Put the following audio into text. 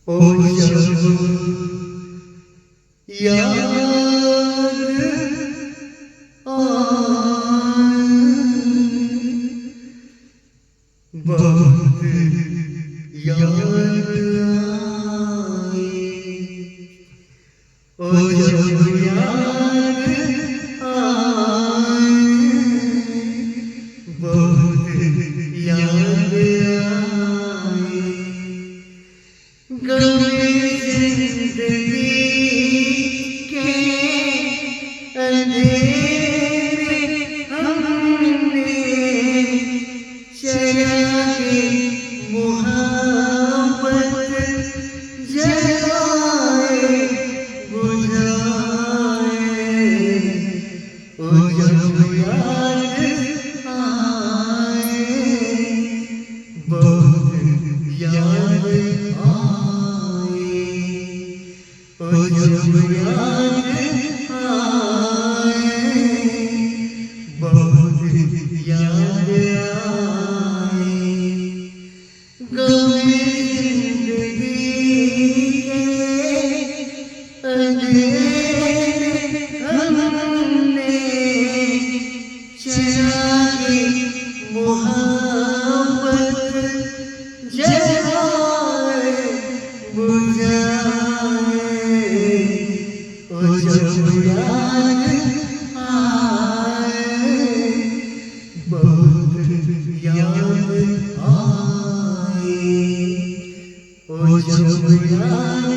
ओ जब याद बहुत याद आए, ओ जब याद आए बहुत याद आए, गमे जिंदगी के अंधेरे हमने चरागे मोहब्बत जलाए बुझाए, ओ जब याद आए बहुत याद आए, ओ जब याद आए बहुत याद आए, गमे जिंदगी के अंधेरे हमने चरागे मोहब्बत जलाए बुझाए, ओ जब याद आए बहुत याद आए, ओ जब याद